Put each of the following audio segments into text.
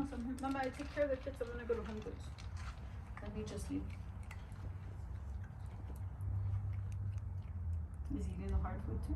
Mama's on him. Mama, I take care of the kids. I'm gonna go to Home Goods. Let me just leave. Is he eating the hard food too?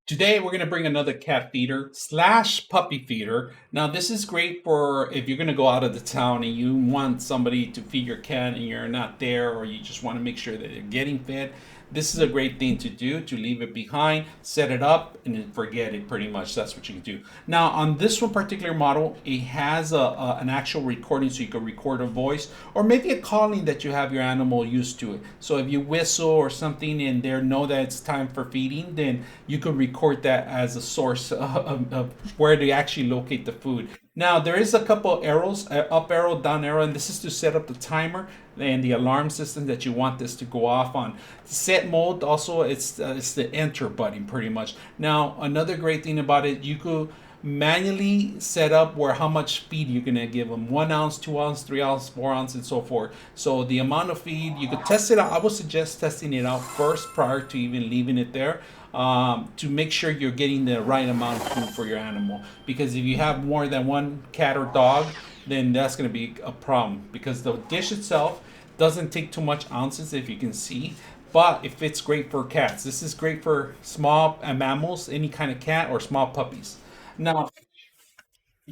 Today we're going to bring another cat feeder / puppy feeder. Now this is great for if you're going to go out of the town and you want somebody to feed your cat and you're not there, or you just want to make sure that they're getting fed. This is a great thing to do, to leave it behind, set it up, and then forget it pretty much. That's what you can do. Now on this one particular model, it has an actual recording, so you can record a voice or maybe a calling that you have your animal used to it. So if you whistle or something and they know that it's time for feeding, then you could record that as a source of where to actually locate the food. Now there is a couple arrows, up arrow, down arrow, and this is to set up the timer and the alarm system that you want this to go off on. Set mode also, it's the enter button pretty much. Now another great thing about it, you could manually set up where how much feed you're gonna give them: 1 ounce, 2 ounce, 3 ounce, 4 ounce, and so forth. So the amount of feed, you could test it out. I would suggest testing it out first prior to even leaving it there, to make sure you're getting the right amount of food for your animal. Because if you have more than one cat or dog, then that's going to be a problem, because the dish itself doesn't take too much ounces, if you can see, but it fits great for cats. This is great for small mammals, any kind of cat, or small puppies. Now,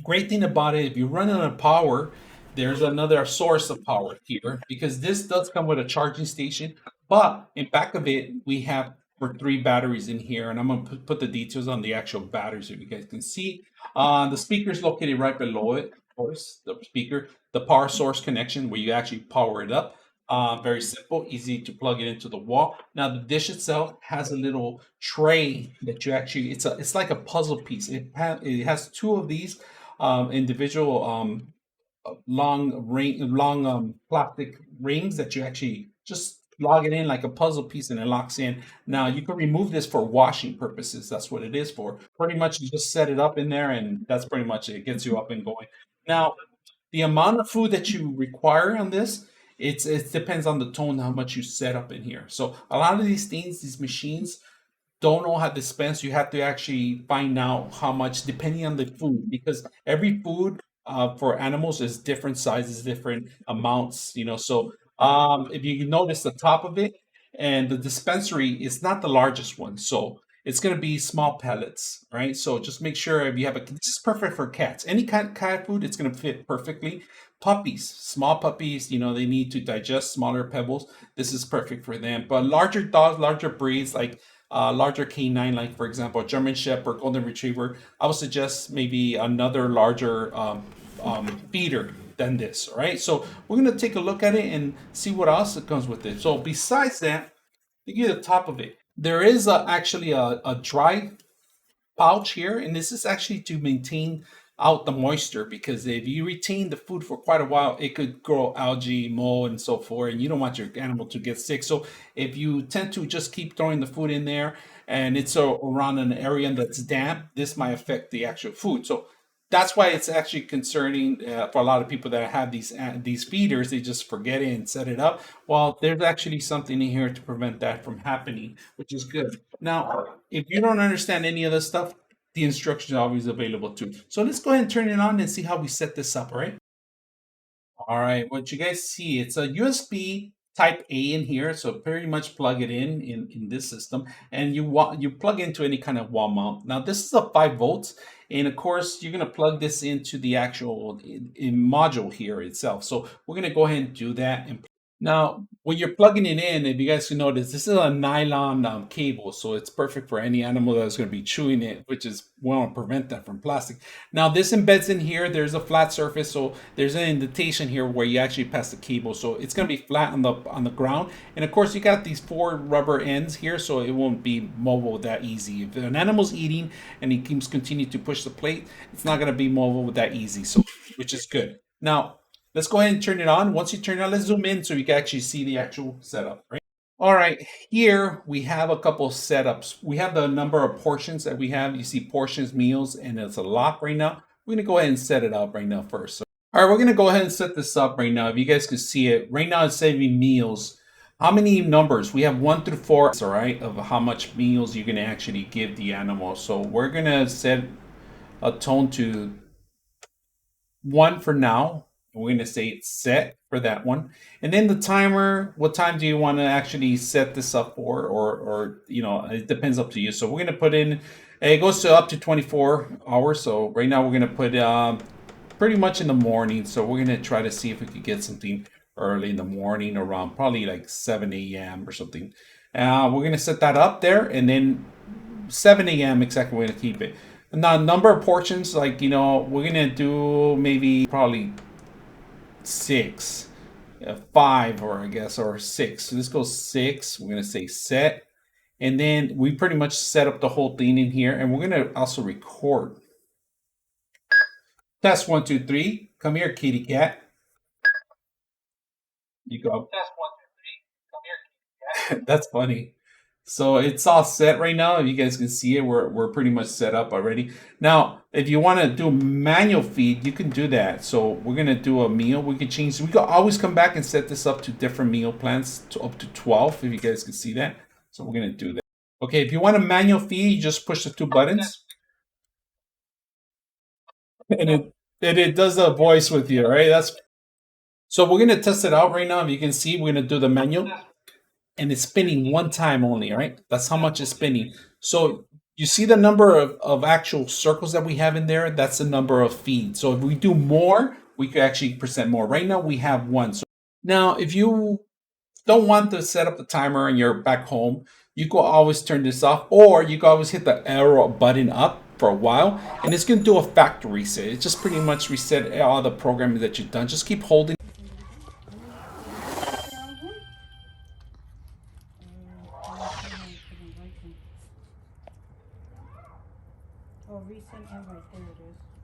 great thing about it, if you run on a power, there's another source of power here, because this does come with a charging station, but in back of it we have for 3 batteries in here, and I'm going to put the details on the actual batteries so you guys can see. The speaker is located right below it, of course, the speaker, the power source connection where you actually power it up. Very simple, easy to plug it into the wall. Now the dish itself has a little tray that you actually, it's like a puzzle piece. It has 2 of these individual long plastic rings that you actually just log it in like a puzzle piece, and it locks in. Now you can remove this for washing purposes. That's what it is for. Pretty much you just set it up in there, and that's pretty much it. It gets you up and going. Now the amount of food that you require on this, it depends on the tone how much you set up in here. So a lot of these things, these machines don't know how to dispense. You have to actually find out how much depending on the food, because every food for animals is different sizes, different amounts. So if you notice the top of it, and the dispensary is not the largest one, so it's going to be small pellets, right? So just make sure if you have this is perfect for cats. Any kind of cat food, it's going to fit perfectly. Puppies, small puppies, they need to digest smaller pebbles. This is perfect for them. But larger dogs, larger breeds, like larger canine, like for example, German Shepherd, Golden Retriever, I would suggest maybe another larger feeder than this. All right, so we're going to take a look at it and see what else it comes with it. So besides that, to get the top of it, there is actually a dry pouch here, and this is actually to maintain out the moisture, because if you retain the food for quite a while, it could grow algae, mold, and so forth, and you don't want your animal to get sick. So if you tend to just keep throwing the food in there and it's around an area that's damp, this might affect the actual food. So that's why it's actually concerning for a lot of people that have these feeders. They just forget it and set it up. Well, there's actually something in here to prevent that from happening, which is good. Now, if you don't understand any of this stuff, the instructions are always available too. So let's go ahead and turn it on and see how we set this up, all right? All right, what you guys see, it's a USB type A in here, so pretty much plug it in this system, and you plug into any kind of wall mount. Now this is a 5 volts, and of course you're going to plug this into the actual module here itself. So we're going to go ahead and do that. And now, when you're plugging it in, if you guys can notice, this is a nylon cable, so it's perfect for any animal that's going to be chewing it, which is, we want to prevent that from plastic. Now, this embeds in here. There's a flat surface, so there's an indentation here where you actually pass the cable, so it's going to be flat on the ground. And of course, you got these 4 rubber ends here, so it won't be mobile that easy. If an animal's eating and he keeps continuing to push the plate, it's not going to be mobile that easy, so which is good. Now, let's go ahead and turn it on. Once you turn it on, let's zoom in so you can actually see the actual setup, right? All right, here we have a couple setups. We have the number of portions that we have. You see portions, meals, and it's a lock right now. we're going to go ahead and set it up right now first. So, all right, we're going to go ahead and set this up right now. If you guys can see it, right now it's saving meals. How many numbers? We have 1 through 4, all right, of how much meals you're going to actually give the animal. So we're going to set a tone to 1 for now. We're going to say it's set for that one. And then the timer, what time do you want to actually set this up for? Or you know, it depends up to you. So we're going to put in, it goes to up to 24 hours. So right now we're going to put pretty much in the morning. So we're going to try to see if we could get something early in the morning around probably like 7 a.m. or something. We're going to set that up there, and then 7 a.m. exactly we're going to keep it. Now, number of portions, like, you know, we're going to do maybe probably 6, 5, or I guess, or 6. So this goes 6. We're going to say set. And then we pretty much set up the whole thing in here. And we're going to also record. Test 1, 2, 3. Come here, kitty cat. You go. Test 1, 2, 3. Come here, kitty cat. That's funny. So it's all set right now. If you guys can see it, we're pretty much set up already. Now, if you want to do manual feed, you can do that. So we're going to do a meal. We can change. We can always come back and set this up to different meal plans to up to 12, if you guys can see that. So we're going to do that. Okay, if you want a manual feed, you just push the 2 buttons. And it does a voice with you, right? So we're going to test it out right now. If you can see, we're going to do the manual. And it's spinning 1 time only, right? That's how much it's spinning. So you see the number of actual circles that we have in there? That's the number of feeds. So if we do more, we could actually present more. Right now we have 1. So now if you don't want to set up the timer and you're back home, you can always turn this off, or you can always hit the arrow button up for a while, and it's going to do a factory reset. It just pretty much reset all the programming that you've done. Just keep holding. Oh, recent invite. There it is.